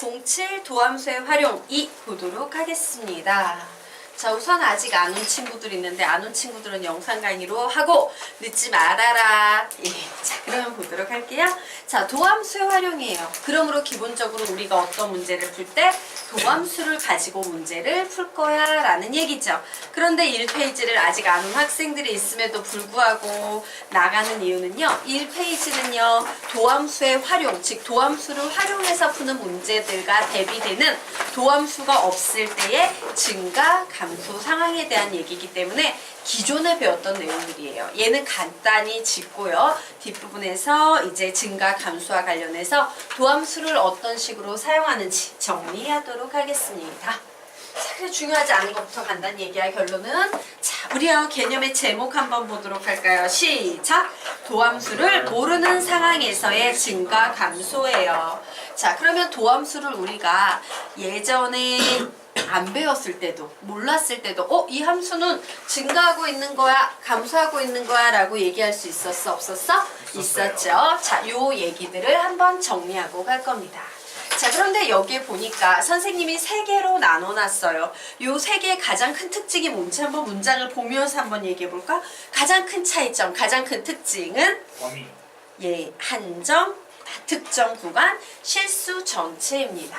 07 도함수의 활용 2 보도록 하겠습니다. 자, 우선 아직 안 온 친구들 있는데 안 온 친구들은 영상 강의로 하고 늦지 말아라. 예, 자, 그러면 보도록 할게요. 자, 도함수의 활용이에요. 그러므로 기본적으로 우리가 어떤 문제를 풀 때 도함수를 가지고 문제를 풀 거야 라는 얘기죠. 그런데 1페이지를 아직 안 온 학생들이 있음에도 불구하고 나가는 이유는요. 1페이지는요. 도함수의 활용, 즉 도함수를 활용해서 푸는 문제들과 대비되는 도함수가 없을 때의 증가, 감소 상황에 대한 얘기이기 때문에 기존에 배웠던 내용들이에요. 얘는 간단히 짚고요. 뒷부분에서 이제 증가, 감소와 관련해서 도함수를 어떤 식으로 사용하는지 정리하도록 하겠습니다. 자, 그래 중요하지 않은 것부터 간단히 얘기할 결론은 자, 우리요 개념의 제목 한번 보도록 할까요? 시작! 도함수를 모르는 상황에서의 증가, 감소예요. 자, 그러면 도함수를 우리가 예전에 안 배웠을 때도 몰랐을 때도 이 함수는 증가하고 있는 거야 감소하고 있는 거야 라고 얘기할 수 있었어 없었어? 있었죠. 자, 요 얘기들을 한번 정리하고 갈 겁니다. 자, 그런데 여기에 보니까 선생님이 3개로 나눠놨어요. 요 3개의 가장 큰 특징이 뭔지 한번 문장을 보면서 한번 얘기해 볼까? 가장 큰 차이점, 가장 큰 특징은 범위. 예, 한정, 특정 구간, 실수 전체입니다.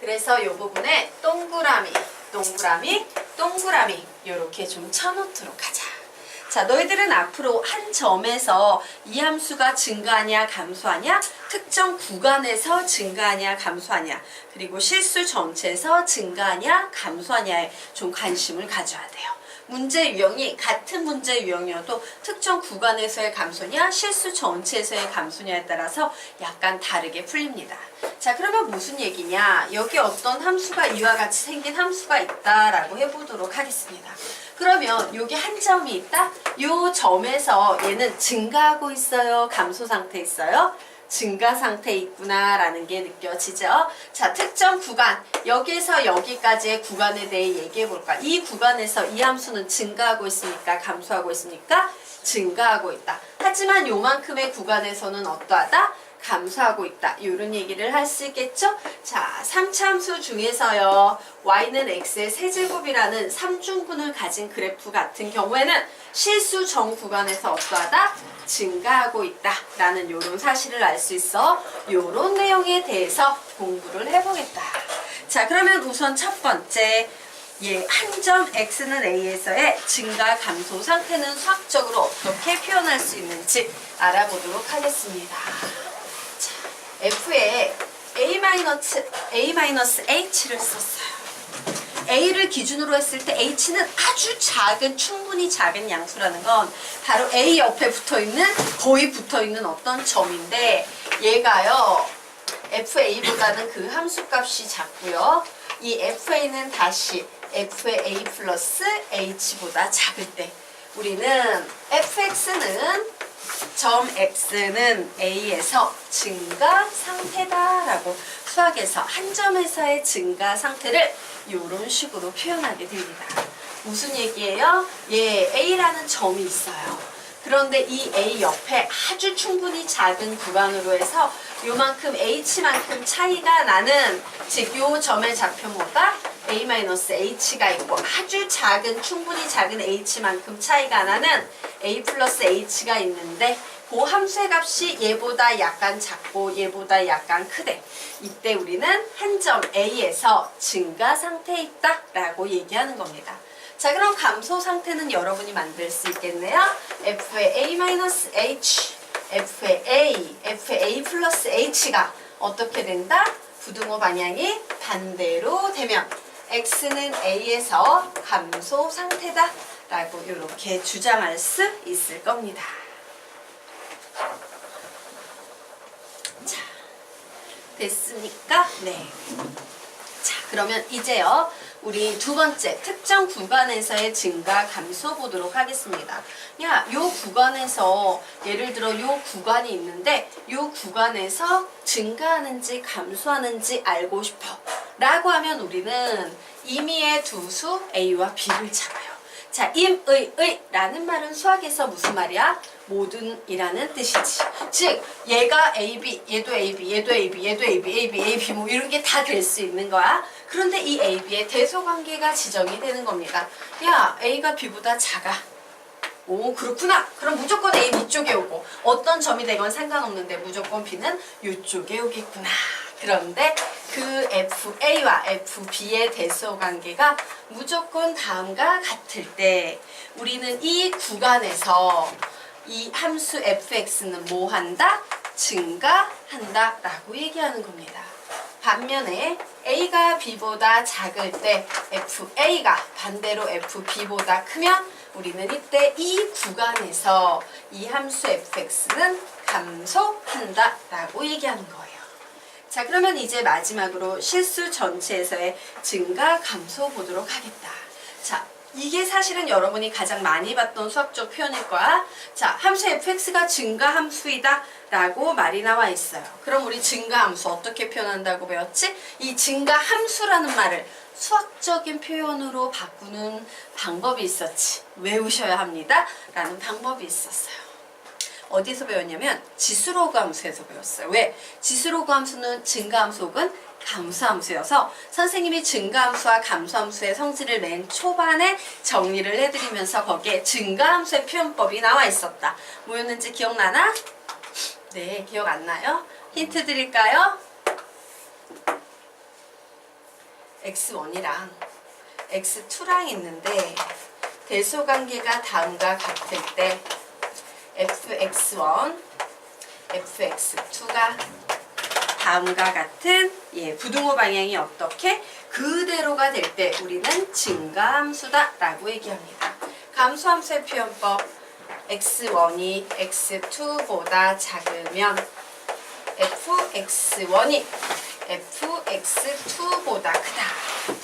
그래서 이 부분에 동그라미, 동그라미, 동그라미 이렇게 좀 쳐놓도록 하자. 자, 너희들은 앞으로 한 점에서 이 함수가 증가하냐 감소하냐, 특정 구간에서 증가하냐 감소하냐, 그리고 실수 전체에서 증가하냐 감소하냐에 좀 관심을 가져야 돼요. 문제 유형이 같은 문제 유형이어도 특정 구간에서의 감소냐 실수 전체에서의 감소냐에 따라서 약간 다르게 풀립니다. 자, 그러면 무슨 얘기냐? 여기 어떤 함수가 이와 같이 생긴 함수가 있다라고 해보도록 하겠습니다. 그러면 여기 한 점이 있다? 요 점에서 얘는 증가하고 있어요? 감소 상태에 있어요? 증가 상태에 있구나 라는 게 느껴지죠. 자, 특정 구간, 여기에서 여기까지의 구간에 대해 얘기해 볼까? 이 구간에서 이 함수는 증가하고 있습니까? 감소하고 있습니까? 증가하고 있다. 하지만 요만큼의 구간에서는 어떠하다? 감소하고 있다. 이런 얘기를 할 수 있겠죠? 자, 3차 함수 중에서요. y는 x의 세제곱이라는 3중근을 가진 그래프 같은 경우에는 실수 전 구간에서 어떠하다? 증가하고 있다. 라는 이런 사실을 알 수 있어. 이런 내용에 대해서 공부를 해보겠다. 자, 그러면 우선 첫 번째 예, 한 점 x는 a에서의 증가, 감소 상태는 수학적으로 어떻게 표현할 수 있는지 알아보도록 하겠습니다. F에 A-H를 썼어요. A를 기준으로 했을 때 H는 아주 작은, 충분히 작은 양수라는 건 바로 A 옆에 붙어있는, 거의 붙어있는 어떤 점인데 얘가요, FA보다는 그 함수값이 작고요. 이 FA는 다시 FA 플러스 H보다 작을 때 우리는 FX는 점 x는 a에서 증가 상태다 라고 수학에서 한 점에서의 증가 상태를 이런 식으로 표현하게 됩니다. 무슨 얘기예요? 예, a라는 점이 있어요. 그런데 이 a 옆에 아주 충분히 작은 구간으로 해서 요만큼 h만큼 차이가 나는, 즉 요 점의 좌표모가 a-h가 있고 아주 작은, 충분히 작은 h만큼 차이가 나는 a 플러스 h가 있는데 그 함수의 값이 얘보다 약간 작고 얘보다 약간 크대. 이때 우리는 한 점 a에서 증가 상태에 있다 라고 얘기하는 겁니다. 자, 그럼 감소 상태는 여러분이 만들 수 있겠네요. f의 a-h, f의 a 플러스 h가 어떻게 된다? 부등호 방향이 반대로 되면 x는 a에서 감소 상태다 라고 이렇게 주장할 수 있을 겁니다. 자, 됐습니까? 네. 자, 그러면 이제요. 우리 두 번째 특정 구간에서의 증가, 감소 보도록 하겠습니다. 야, 요 구간에서 예를 들어 요 구간이 있는데 요 구간에서 증가하는지 감소하는지 알고 싶어 라고 하면 우리는 임의의 두 수 A와 B를 잡아요. 자, 임의의 라는 말은 수학에서 무슨 말이야? 모든이라는 뜻이지. 즉 얘가 AB, 얘도 AB, 얘도 AB, 얘도 AB, AB, AB 뭐 이런 게 다 될 수 있는 거야. 그런데 이 AB의 대소관계가 지정이 되는 겁니다. 야, A가 B보다 작아. 오, 그렇구나. 그럼 무조건 A 이쪽에 오고 어떤 점이 되건 상관없는데 무조건 B는 이쪽에 오겠구나. 그런데 그 FA와 FB의 대소관계가 무조건 다음과 같을 때 우리는 이 구간에서 이 함수 fx는 뭐 한다? 증가한다 라고 얘기하는 겁니다. 반면에 a가 b보다 작을 때 fa가 반대로 fb보다 크면 우리는 이때 이 구간에서 이 함수 fx는 감소한다 라고 얘기하는 거예요. 자, 그러면 이제 마지막으로 실수 전체에서의 증가 감소 보도록 하겠다. 자, 이게 사실은 여러분이 가장 많이 봤던 수학적 표현일 거야. 자, 함수 fx가 증가함수이다 라고 말이 나와 있어요. 그럼 우리 증가함수 어떻게 표현한다고 배웠지? 이 증가함수라는 말을 수학적인 표현으로 바꾸는 방법이 있었지. 외우셔야 합니다 라는 방법이 있었어요. 어디서 배웠냐면 지수로그 함수에서 배웠어요. 왜? 지수로그 함수는 증가함수 혹은 감소함수여서 선생님이 증가함수와 감소함수의 성질을 맨 초반에 정리를 해드리면서 거기에 증가함수의 표현법이 나와 있었다. 뭐였는지 기억나나? 네, 기억 안 나요? 힌트 드릴까요? x1이랑 x2랑 있는데 대소관계가 다음과 같을 때 fx1, fx2가 다음과 같은 부등호 방향이 어떻게 그대로가 될 때 우리는 증가함수다 라고 얘기합니다. 감소함수의 표현법 x1이 x2보다 작으면 fx1이 fx2보다 크다.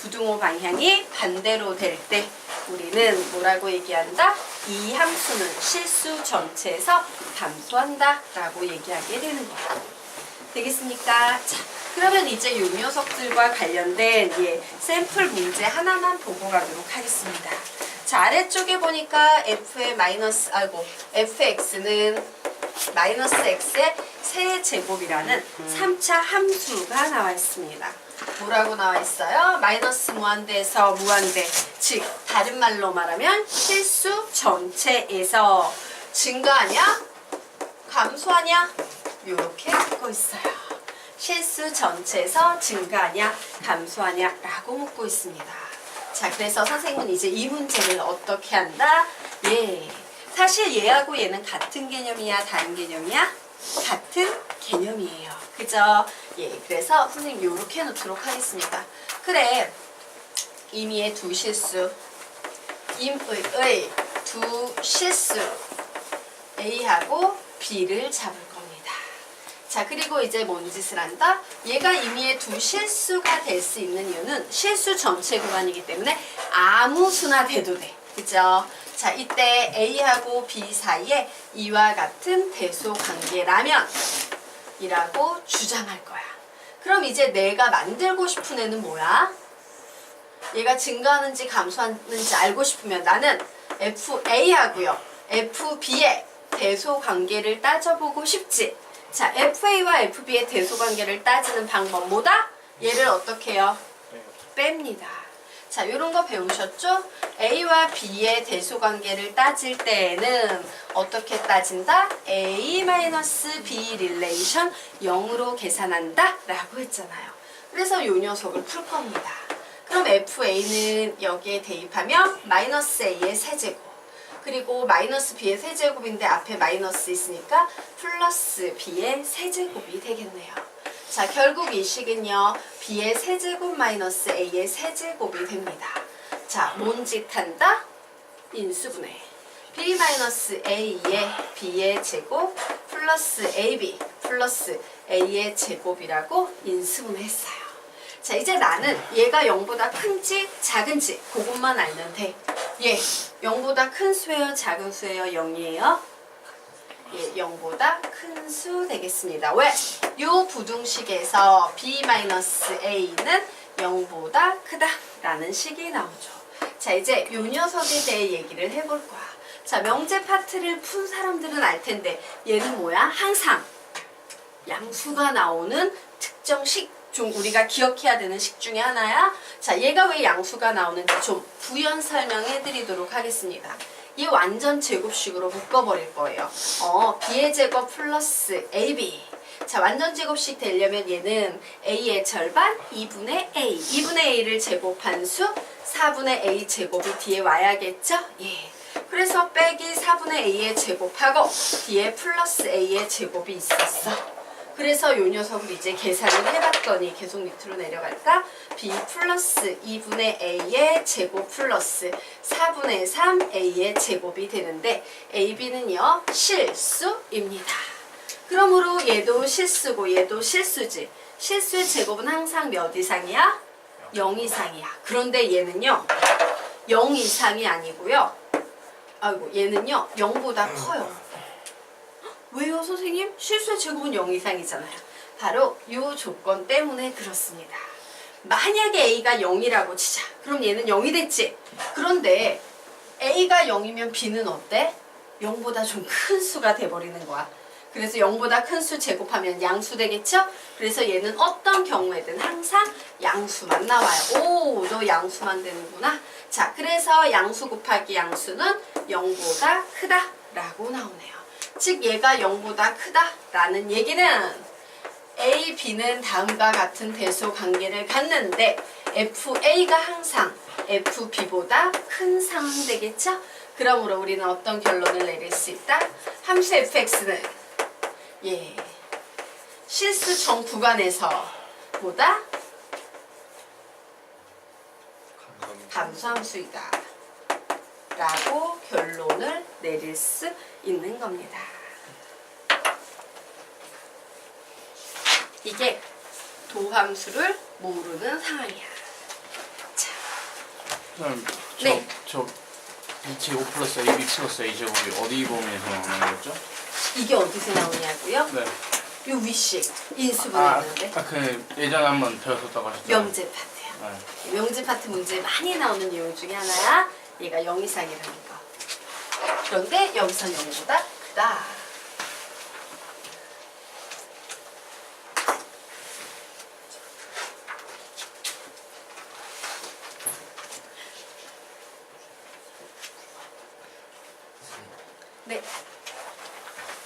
부등호 방향이 반대로 될 때 우리는 뭐라고 얘기한다? 이 함수는 실수 전체에서 감소한다 라고 얘기하게 되는 거야. 되겠습니까? 자, 그러면 이제 요 녀석들과 관련된 샘플 문제 하나만 보고 가도록 하겠습니다. 자, 아래쪽에 보니까 fx는 마이너스 x의 세제곱이라는 3차 함수가 나와 있습니다. 뭐라고 나와 있어요? 마이너스 무한대에서 무한대, 즉 다른 말로 말하면 실수 전체에서 증가하냐? 감소하냐? 이렇게 묻고 있어요. 실수 전체에서 증가하냐? 감소하냐? 라고 묻고 있습니다. 자, 그래서 선생님은 이제 이 문제를 어떻게 한다? 사실 얘하고 얘는 같은 개념이야? 다른 개념이야? 같은 개념이에요. 그죠? 그래서 선생님 요렇게 해놓도록 하겠습니다. 그래, 임의의 두 실수, 임의의 두 실수 A하고 B를 잡을 겁니다. 자, 그리고 이제 뭔 짓을 한다? 얘가 임의의 두 실수가 될 수 있는 이유는 실수 전체 구간이기 때문에 아무 수나 돼도 돼. 그죠? 자, 이때 A하고 B 사이에 이와 같은 대소관계라면 이라고 주장할 거야. 그럼 이제 내가 만들고 싶은 애는 뭐야? 얘가 증가하는지 감소하는지 알고 싶으면 나는 FA하고요 FB의 대소관계를 따져보고 싶지. 자, FA와 FB의 대소관계를 따지는 방법 뭐다? 얘를 어떻게 해요? 뺍니다. 자, 요런 거 배우셨죠? A와 B의 대소관계를 따질 때에는 어떻게 따진다? A-B 릴레이션 0으로 계산한다 라고 했잖아요. 그래서 요 녀석을 풀 겁니다. 그럼 FA는 여기에 대입하면 마이너스 A의 세제곱, 그리고 마이너스 B의 세제곱인데 앞에 마이너스 있으니까 플러스 B의 세제곱이 되겠네요. 자, 결국 이 식은요 B의 세제곱 마이너스 A의 세제곱이 됩니다. 자, 뭔 짓 한다? 인수분해. B 마이너스 A의 B의 제곱 플러스 AB 플러스 A의 제곱이라고 인수분해했어요. 자, 이제 나는 얘가 0보다 큰지 작은지 그것만 알면 돼. 0보다 큰 수예요? 작은 수예요? 0이에요? 0보다 큰 수 되겠습니다. 왜? 요 부등식에서 B-A는 0보다 크다 라는 식이 나오죠. 자, 이제 요 녀석에 대해 얘기를 해볼 거야. 자, 명제 파트를 푼 사람들은 알 텐데 얘는 뭐야? 항상 양수가 나오는 특정 중 우리가 기억해야 되는 식 중에 하나야. 자, 얘가 왜 양수가 나오는지 좀 부연 설명해 드리도록 하겠습니다. 이 완전 제곱식으로 묶어버릴 거예요. b의 제곱 플러스 ab. 자, 완전 제곱식 되려면 얘는 a의 절반 2분의 a. 2분의 a를 제곱한 수 4분의 a 제곱이 뒤에 와야겠죠? 예. 그래서 빼기 4분의 a의 제곱하고 뒤에 플러스 a의 제곱이 있었어. 그래서 요 녀석을 이제 계산을 해봤더니 계속 밑으로 내려갈까? b 플러스 2분의 a의 제곱 플러스 4분의 3 a의 제곱이 되는데 ab는요 실수입니다. 그러므로 얘도 실수고 얘도 실수지. 실수의 제곱은 항상 몇 이상이야? 0 이상이야. 그런데 얘는요 0 이상이 아니고요. 아이고 얘는요 0보다 커요. 왜요 선생님? 실수의 제곱은 0 이상이잖아요. 바로 이 조건 때문에 그렇습니다. 만약에 a가 0이라고 치자. 그럼 얘는 0이 됐지. 그런데 a가 0이면 b는 어때? 0보다 좀 큰 수가 돼버리는 거야. 그래서 0보다 큰 수 제곱하면 양수 되겠죠? 그래서 얘는 어떤 경우에든 항상 양수만 나와요. 오, 너 양수만 되는구나. 자, 그래서 양수 곱하기 양수는 0보다 크다 라고 나오네요. 즉 얘가 0보다 크다라는 얘기는 A, B는 다음과 같은 대소 관계를 갖는데 FA가 항상 FB보다 큰 상황 되겠죠? 그러므로 우리는 어떤 결론을 내릴 수 있다? 함수 fx는 실수 정 구간에서 보다 감소함수이다 라고 결론을 내릴 수 있는 겁니다. 이게 도함수를 모르는 상황이야. 자, 네. 저 B제곱 플러스 AB 플러스 A제곱이 어디 범위에서 나오는 거죠? 이게 어디서 나오냐고요? 네. 요 위식 인수분해 있는데 그 예전에 한번 배웠었다고 하셨죠? 명제 파트야. 네. 명제 파트 문제에 많이 나오는 내용 중에 하나야. 얘가 0 이상이라는 거. 그런데 여기서 0보다 크다. 네.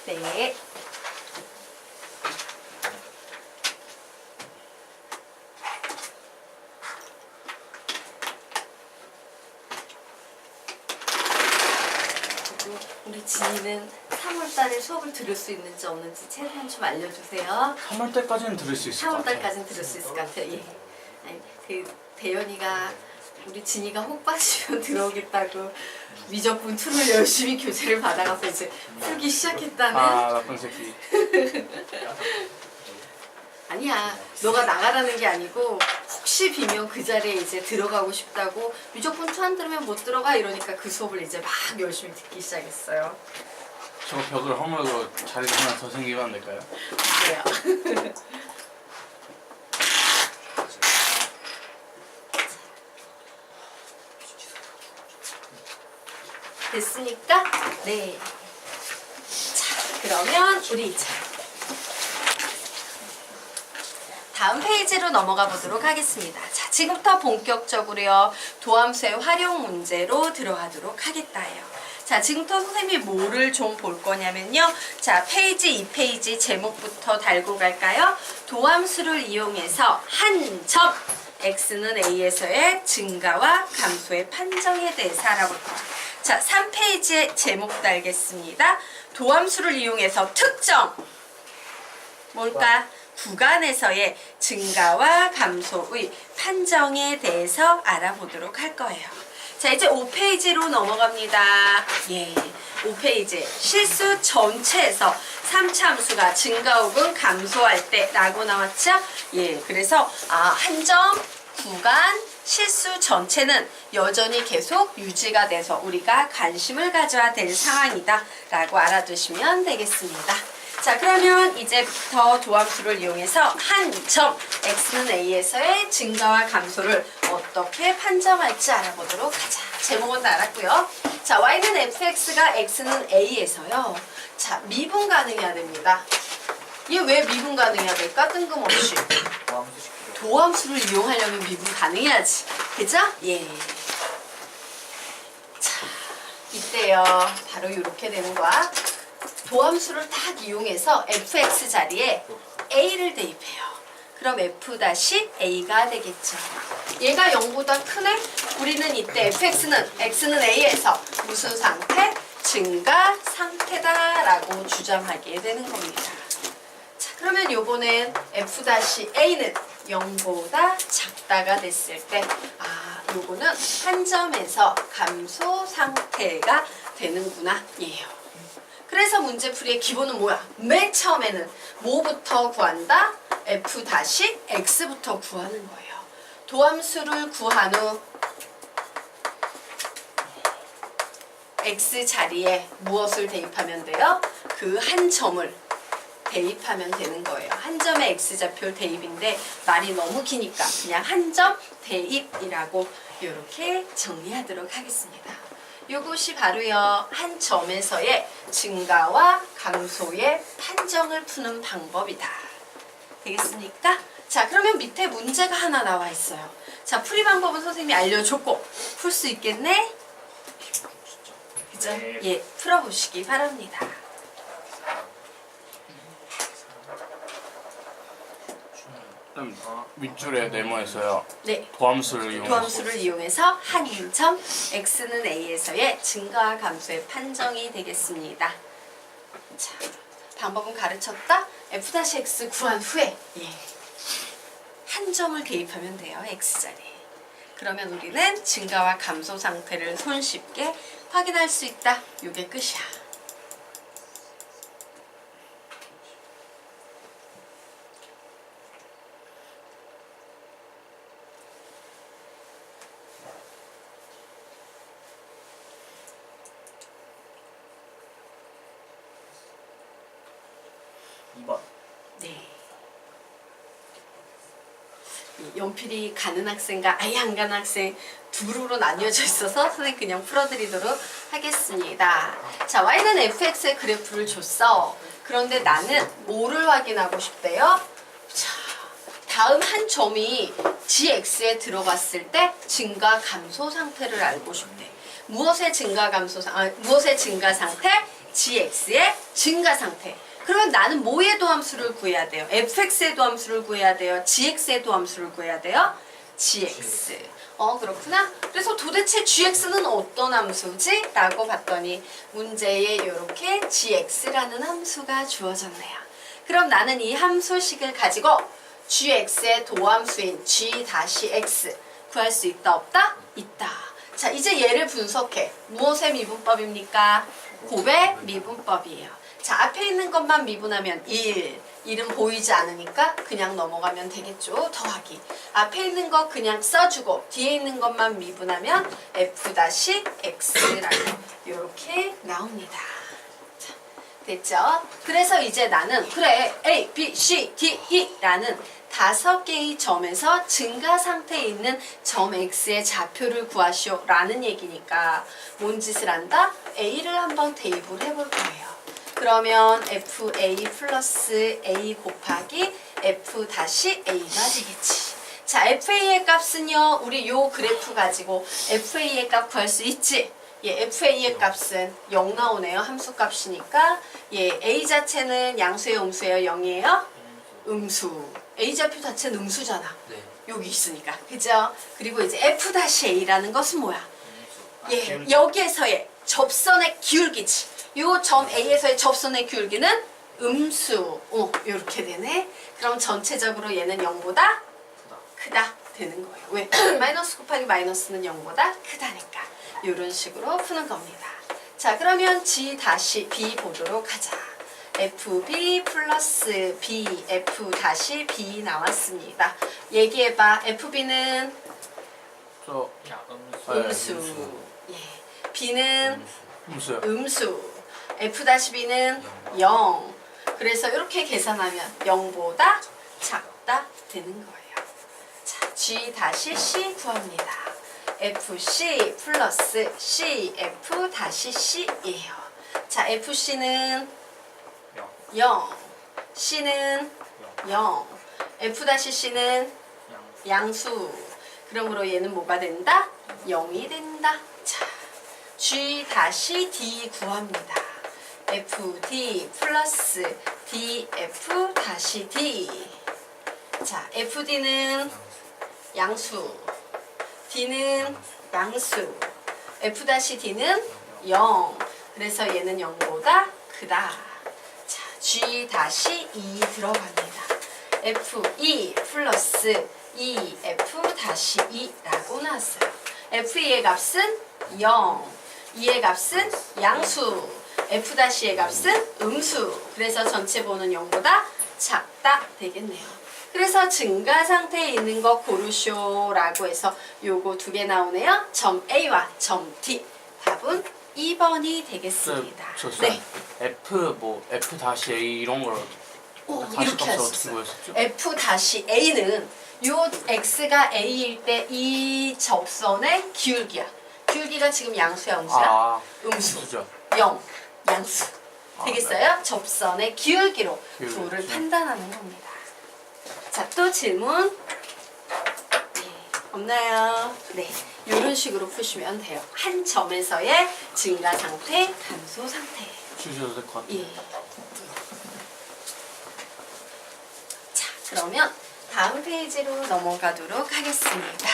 네. 우리 진이는 3월달에 수업을 들을 수 있는지 없는지 최대한 좀 알려주세요. 3월 때까지는 들을 수 있을 것 같아요. 3월달까지는 들을 수 있을 것 같아요. 예. 아니, 그 대현이가 우리 진이가 혹 빠지면 들어오겠다고 미적분 2를 열심히 교재를 받아가서 이제 풀기 시작했다는. 아, 나쁜 새끼. 아니야, 너가 나가라는 게 아니고 혹시 비면 그 자리에 이제 들어가고 싶다고 미적분 2 안 들으면 못 들어가 이러니까 그 수업을 이제 막 열심히 듣기 시작했어요. 저 벽을 허물고 자리가 하나 더 생기면 안 될까요? 그래요. 됐으니까 네. 자, 그러면 우리 이제 다음 페이지로 넘어가 보도록 하겠습니다. 자, 지금부터 본격적으로요 도함수의 활용 문제로 들어가도록 하겠다예요. 자, 지금부터 선생님이 뭐를 좀 볼 거냐면요. 자, 페이지 2페이지 제목부터 달고 갈까요? 도함수를 이용해서 한 점 x는 a에서의 증가와 감소의 판정에 대해서 알아볼 거예요. 자, 3페이지에 제목 달겠습니다. 도함수를 이용해서 특정 뭘까? 구간에서의 증가와 감소의 판정에 대해서 알아보도록 할 거예요. 자, 이제 5페이지로 넘어갑니다. 예, 5페이지 실수 전체에서 3차 함수가 증가 혹은 감소할 때 라고 나왔죠? 예, 그래서 한 점, 구간, 실수 전체는 여전히 계속 유지가 돼서 우리가 관심을 가져야 될 상황이다 라고 알아두시면 되겠습니다. 자, 그러면 이제부터 도함수를 이용해서 한 점 x는 a에서의 증가와 감소를 어떻게 판정할지 알아보도록 하자. 제목은 다 알았고요. 자, y는 fx가 x는 a에서요. 자, 미분 가능해야 됩니다. 얘 왜 미분 가능해야 될까? 뜬금없이. 도함수를 이용하려면 미분 가능해야지. 그죠? 예. 자, 이때요. 바로 이렇게 되는 거야. 도함수를 딱 이용해서 fx 자리에 a를 대입해요. 그럼 f-a가 되겠죠. 얘가 0보다 크네? 우리는 이때 x는 a에서 무슨 상태? 증가 상태다라고 주장하게 되는 겁니다. 자, 그러면 요거는 f-a는 0보다 작다가 됐을 때, 요거는 한 점에서 감소 상태가 되는구나. 예요. 그래서 문제풀이의 기본은 뭐야? 맨 처음에는 뭐부터 구한다? f-x부터 구하는 거예요. 도함수를 구한 후 x 자리에 무엇을 대입하면 돼요? 그 한 점을 대입하면 되는 거예요. 한 점의 x좌표 대입인데 말이 너무 기니까 그냥 한 점 대입이라고 이렇게 정리하도록 하겠습니다. 이것이 바로요, 한 점에서의 증가와 감소의 판정을 푸는 방법이다. 되겠습니까? 자, 그러면 밑에 문제가 하나 나와 있어요. 자, 풀이 방법은 선생님이 알려줬고 풀 수 있겠네? 그죠? 네. 예, 풀어보시기 바랍니다. 밑줄에 네모에서요. 네. 도함수를 이용해서 도함수를 이용해서 한 점 x는 a에서의 증가와 감소의 판정이 되겠습니다. 자, 방법은 가르쳤다. f-x 구한 후에 한 점을 대입하면 돼요. x자리에. 그러면 우리는 증가와 감소 상태를 손쉽게 확인할 수 있다. 이게 끝이야. 네. 연필이 가는 학생과 아예 안 가는 학생 두 그룹으로 나뉘어져 있어서 선생님 그냥 풀어드리도록 하겠습니다. 자, y는 fx의 그래프를 줬어. 그런데 나는 뭐를 확인하고 싶대요? 자, 다음 한 점이 gx에 들어갔을 때 증가 감소 상태를 알고 싶대. 무엇의 증가 감소 무엇의 증가 상태? gx의 증가 상태. 그러면 나는 뭐의 도함수를 구해야 돼요? fx의 도함수를 구해야 돼요? gx의 도함수를 구해야 돼요? gx. 그렇구나. 그래서 도대체 gx는 어떤 함수지? 라고 봤더니 문제에 이렇게 gx라는 함수가 주어졌네요. 그럼 나는 이 함수식을 가지고 gx의 도함수인 g-x 구할 수 있다 없다? 있다. 자, 이제 얘를 분석해. 무엇의 미분법입니까? 곱의 미분법이에요. 자, 앞에 있는 것만 미분하면 1은 보이지 않으니까 그냥 넘어가면 되겠죠. 더하기. 앞에 있는 거 그냥 써주고 뒤에 있는 것만 미분하면 f-x라고 이렇게 나옵니다. 자, 됐죠? 그래서 이제 나는 그래 A, B, C, D, E라는 5개의 점에서 증가 상태에 있는 점 X의 좌표를 구하시오 라는 얘기니까 뭔 짓을 한다? A를 한번 대입을 해볼 거예요. 그러면 FA 플러스 A 곱하기 F-A가 되겠지. 자, FA의 값은요, 우리 요 그래프 가지고 FA의 값 구할 수 있지? 예, FA의 값은 0 나오네요. 함수 값이니까. 예, A 자체는 양수예요, 음수예요? 0이에요? 음수. A 좌표 자체는 음수잖아. 네. 여기 있으니까. 그죠? 그리고 이제 F-A라는 것은 뭐야? 예, 여기에서의 접선의 기울기지. 요 점 A에서의 접선의 기울기는 음수. 이렇게 되네. 그럼 전체적으로 얘는 0보다 크다 되는 거예요. 왜? 마이너스 곱하기 마이너스는 0보다 크다니까. 이런 식으로 푸는 겁니다. 자, 그러면 G-B 보도록 하자. FB 플러스 B, F-B 나왔습니다. 얘기해봐. FB는 저 음수. 예. B는 음수요. 음수. F-B는 0. 그래서 이렇게 계산하면 0보다 작다 되는 거예요. 자, G 다시 C 구합니다. FC 플러스 CF 다시 C예요. 자, FC는 0, C는 0, F 다시 C는 양수. 그러므로 얘는 뭐가 된다? 0이 된다. 자, G 다시 D 구합니다. FD 플러스 DF 다시 D. 자, FD는 양수, D는 양수, F 다시 D는 0. 그래서 얘는 0보다 크다. 자, G 다시 E 들어갑니다. FE 플러스 EF 다시 E라고 나왔어요. FE의 값은 0, E의 값은 양수, F 다시의 값은 음수. 그래서 전체 번호는 0보다 작다 되겠네요. 그래서 증가 상태에 있는 거 고르쇼라고 해서 요거 두 개 나오네요. 점 A와 점 D. 답은 2번이 되겠습니다. 네. F 다시 A 이런 걸 다시 이렇게 값을 어떻게 하셨어요. 구했었죠? F 다시 A는 요 X가 A일 때 이 접선의 기울기야. 기울기가 지금 양수야, 음수야? 음수. 음수죠. 0, 양수. 되겠어요? 네. 접선의 기울기로 부를 판단하는 겁니다. 자, 또 질문. 네, 없나요? 네, 이런 식으로 푸시면 돼요. 한 점에서의 증가 상태, 감소 상태. 주셔도 될 것 같아요. 예. 자, 그러면 다음 페이지로 넘어가도록 하겠습니다.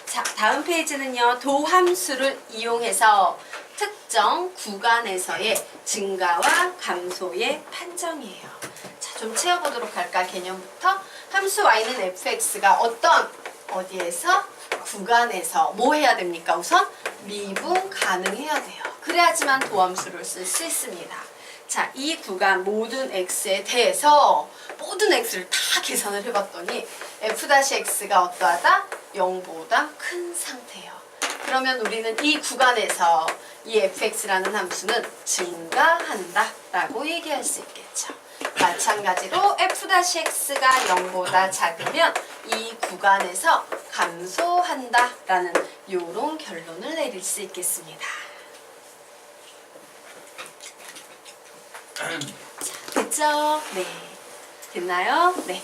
자, 다음 페이지는요. 도함수를 이용해서 특정 구간에서의 증가와 감소의 판정이에요. 자, 좀 채워보도록 할까, 개념부터. 함수 y는 fx가 어디에서? 구간에서 뭐 해야 됩니까? 우선 미분 가능해야 돼요. 그래야지만 도함수를 쓸 수 있습니다. 자, 이 구간 모든 x에 대해서 모든 x를 다 계산을 해봤더니 f-x가 어떠하다? 0보다 큰 상태예요. 그러면 우리는 이 구간에서 이 fx라는 함수는 증가한다 라고 얘기할 수 있겠죠. 마찬가지로 f-x가 0보다 작으면 이 구간에서 감소한다 라는 요런 결론을 내릴 수 있겠습니다. 자, 됐죠? 네. 됐나요? 네.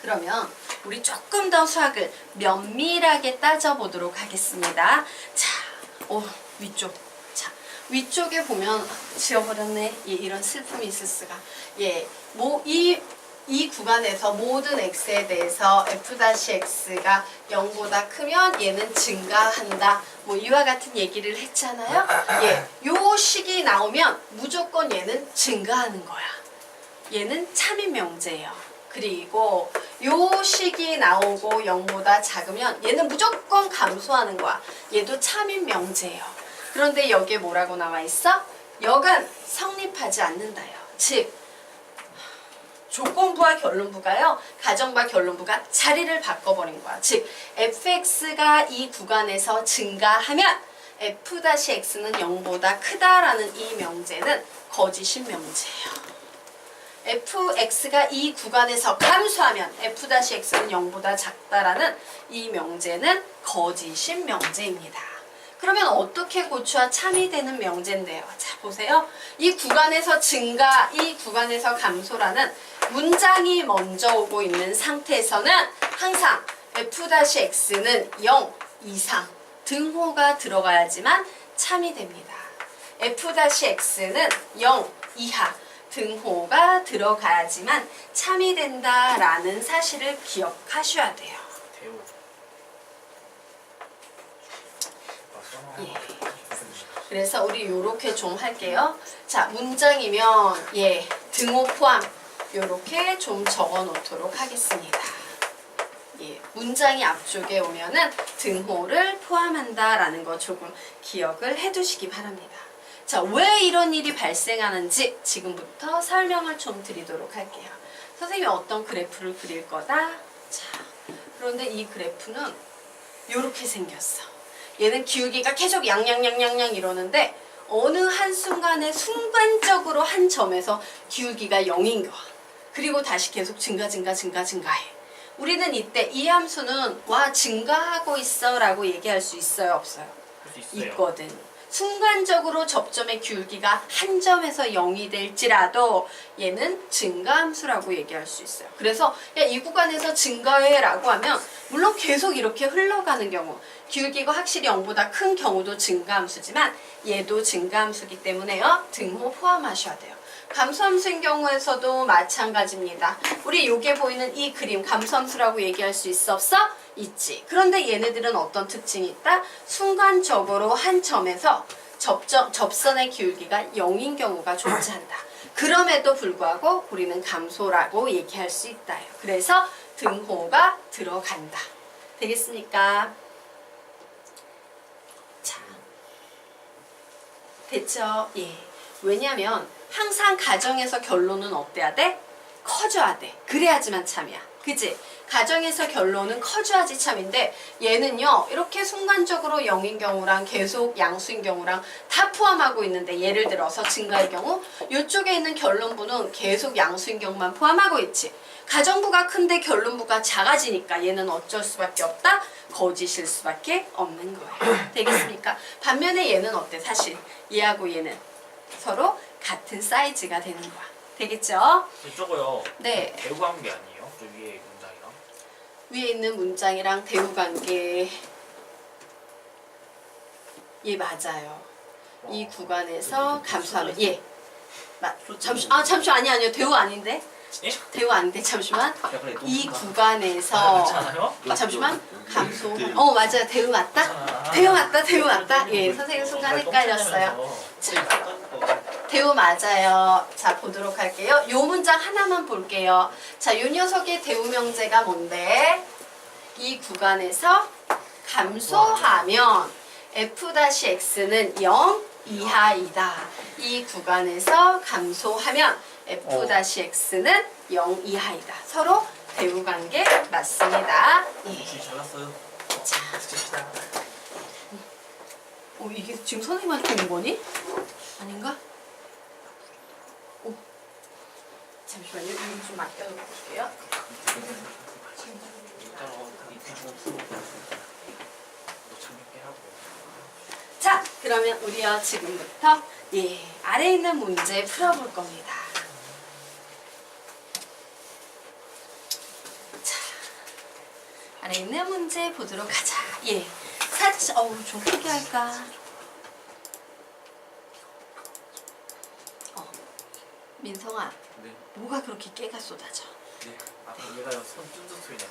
그러면 우리 조금 더 수학을 면밀하게 따져보도록 하겠습니다. 자, 위쪽. 자, 위쪽에 보면 지워버렸네. 예, 이런 슬픔이 있을 수가. 예, 이 구간에서 모든 x에 대해서 f-x가 0보다 크면 얘는 증가한다. 뭐 이와 같은 얘기를 했잖아요. 예, 요 식이 나오면 무조건 얘는 증가하는 거야. 얘는 참인 명제예요. 그리고 요 식이 나오고 0보다 작으면 얘는 무조건 감소하는 거야. 얘도 참인 명제예요. 그런데 여기에 뭐라고 나와 있어? 역은 성립하지 않는다요. 즉 조건부와 결론부가요. 가정과 결론부가 자리를 바꿔버린 거야. 즉 fx가 이 구간에서 증가하면 f-x는 0보다 크다라는 이 명제는 거짓인 명제예요. fx가 이 구간에서 감소하면 f-x는 0보다 작다라는 이 명제는 거짓인 명제입니다. 그러면 어떻게 고추와 참이 되는 명제인데요. 자, 보세요. 이 구간에서 증가, 이 구간에서 감소라는 문장이 먼저 오고 있는 상태에서는 항상 f-x는 0 이상 등호가 들어가야지만 참이 됩니다. f-x는 0 이하 등호가 들어가야지만 참이 된다라는 사실을 기억하셔야 돼요. 예. 그래서 우리 요렇게 좀 할게요. 자, 문장이면 예, 등호 포함 요렇게 좀 적어 놓도록 하겠습니다. 예, 문장이 앞쪽에 오면은 등호를 포함한다라는 거 조금 기억을 해 두시기 바랍니다. 자, 왜 이런 일이 발생하는지 지금부터 설명을 좀 드리도록 할게요. 선생님이 어떤 그래프를 그릴 거다. 자, 그런데 이 그래프는 요렇게 생겼어. 얘는 기울기가 계속 양양양양양 이러는데 어느 한순간에 순간적으로 한 점에서 기울기가 0인 거야. 그리고 다시 계속 증가해. 우리는 이때 이 함수는 와 증가하고 있어 라고 얘기할 수 있어요 없어요? 할 수 있어요. 있거든. 순간적으로 접점의 기울기가 한 점에서 0이 될지라도 얘는 증가함수라고 얘기할 수 있어요. 그래서 야, 이 구간에서 증가해 라고 하면 물론 계속 이렇게 흘러가는 경우 기울기가 확실히 0보다 큰 경우도 증가함수지만 얘도 증가함수기 때문에요. 등호 포함하셔야 돼요. 감소함수인 경우에서도 마찬가지입니다. 우리 요게 보이는 이 그림 감소함수라고 얘기할 수 있어 없어? 있지. 그런데 얘네들은 어떤 특징이 있다? 순간적으로 한 점에서 접선의 기울기가 0인 경우가 존재한다. 그럼에도 불구하고 우리는 감소라고 얘기할 수 있다. 그래서 등호가 들어간다. 되겠습니까? 자, 됐죠? 예. 왜냐면 항상 가정에서 결론은 어때야 돼? 커져야 돼. 그래야지만 참이야. 그치? 가정에서 결론은 커져야지 참인데 얘는요 이렇게 순간적으로 0인 경우랑 계속 양수인 경우랑 다 포함하고 있는데 예를 들어서 증가의 경우 이쪽에 있는 결론부는 계속 양수인 경우만 포함하고 있지. 가정부가 큰데 결론부가 작아지니까 얘는 어쩔 수밖에 없다? 거짓일 수밖에 없는 거예요. 되겠습니까? 반면에 얘는 어때? 사실 얘하고 얘는 서로 같은 사이즈가 되는 거야. 되겠죠? 저거요. 네. 대우 관계 아니에요? 저 위에 문장이랑. 위에 있는 문장이랑 대우 관계 예 맞아요. 이 구간에서 감소하면 예. 잠시만 아니요 대우 아닌데. 예? 대우 아닌데 잠시만. 야, 그래, 이 너무 구간에서 괜찮아요? 잠시만 감소. 맞아요 대우 맞다. 괜찮아. 대우 맞다. 예 선생님 순간 헷갈렸어요. 자. 대우 맞아요. 자 보도록 할게요. 요 문장 하나만 볼게요. 자, 요 녀석의 대우 명제가 뭔데? 이 구간에서 감소하면 f-x는 0 이하이다. 이 구간에서 감소하면 f-x는 0 이하이다. 서로 대우 관계 맞습니다. 예. 잘났어요. 자, 진짜. 이게 지금 선생님한테 온 거니? 아닌가? 잠시만요. 이거 좀 맡겨볼게요. 자, 그러면 우리요 지금부터 예 아래 있는 문제 풀어볼 겁니다. 자, 아래 있는 문제 보도록 하자. 예, 좀 크게 할까? 민성아, 네. 뭐가 그렇게 깨가 쏟아져? 네. 얘가요 손 쫀쫀 소리 나요.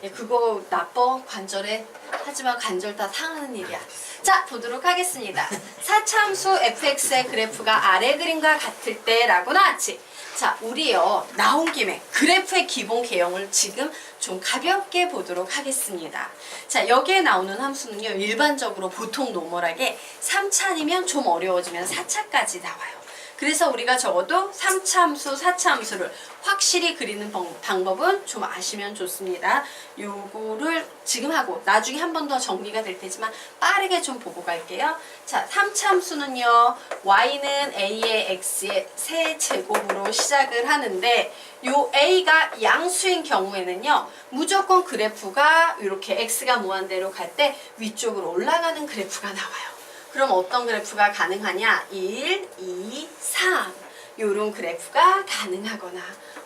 예, 그거 나빠 관절에 하지만 관절 다 상하는 일이야. 자 보도록 하겠습니다. 사차함수 fx의 그래프가 아래 그림과 같을 때라고 나왔지. 자 우리요 나온 김에 그래프의 기본 개형을 지금 좀 가볍게 보도록 하겠습니다. 자 여기에 나오는 함수는요 일반적으로 보통 노멀하게 3차이면 좀 어려워지면 4차까지 나와요. 그래서 우리가 적어도 3차 함수, 4차 함수를 확실히 그리는 방법은 좀 아시면 좋습니다. 요거를 지금 하고 나중에 한 번 더 정리가 될 테지만 빠르게 좀 보고 갈게요. 자, 3차 함수는요. y는 a의 x의 세제곱으로 시작을 하는데 요 a가 양수인 경우에는요. 무조건 그래프가 이렇게 x가 무한대로 갈 때 위쪽으로 올라가는 그래프가 나와요. 그럼 어떤 그래프가 가능하냐? 1, 2, 3 요런 그래프가 가능하거나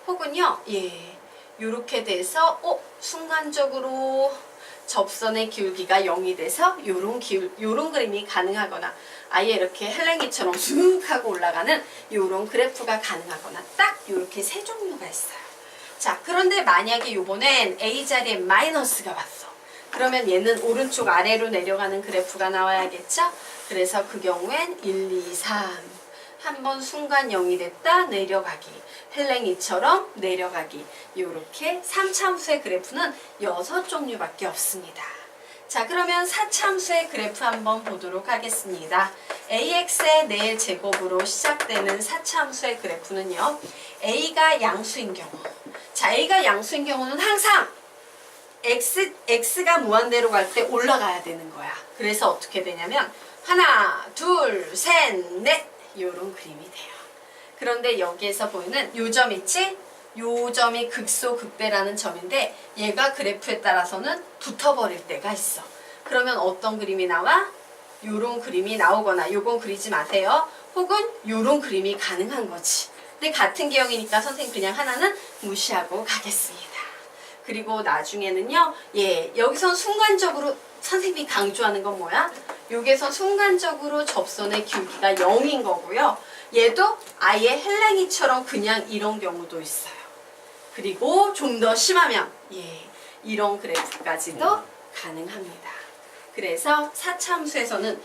혹은요 요렇게 돼서 순간적으로 접선의 기울기가 0이 돼서 요런 그림이 가능하거나 아예 이렇게 헬랭이처럼 쑥 하고 올라가는 요런 그래프가 가능하거나 딱 요렇게 세 종류가 있어요. 자 그런데 만약에 요번엔 A 자리에 마이너스가 왔어. 그러면 얘는 오른쪽 아래로 내려가는 그래프가 나와야겠죠? 그래서 그 경우엔 1, 2, 3 한번 순간 0이 됐다 내려가기 헬랭이처럼 내려가기 요렇게 3차함수의 그래프는 6종류밖에 없습니다. 자 그러면 4차함수의 그래프 한번 보도록 하겠습니다. ax의 4제곱으로 시작되는 4차함수의 그래프는요. a가 양수인 경우 자 a가 양수인 경우는 항상 x가 무한대로 갈 때 올라가야 되는 거야. 그래서 어떻게 되냐면 하나, 둘, 셋, 넷 요런 그림이 돼요. 그런데 여기에서 보이는 요 점 있지? 요 점이 극소 극대라는 점인데 얘가 그래프에 따라서는 붙어버릴 때가 있어. 그러면 어떤 그림이 나와? 요런 그림이 나오거나 요건 그리지 마세요. 혹은 요런 그림이 가능한 거지. 근데 같은 개형이니까 선생님 그냥 하나는 무시하고 가겠습니다. 그리고 나중에는요, 여기선 순간적으로 선생님이 강조하는 건 뭐야? 여기에서 순간적으로 접선의 기울기가 0인 거고요. 얘도 아예 헬랭이처럼 그냥 이런 경우도 있어요. 그리고 좀 더 심하면 이런 그래프까지도 가능합니다. 그래서 사차함수에서는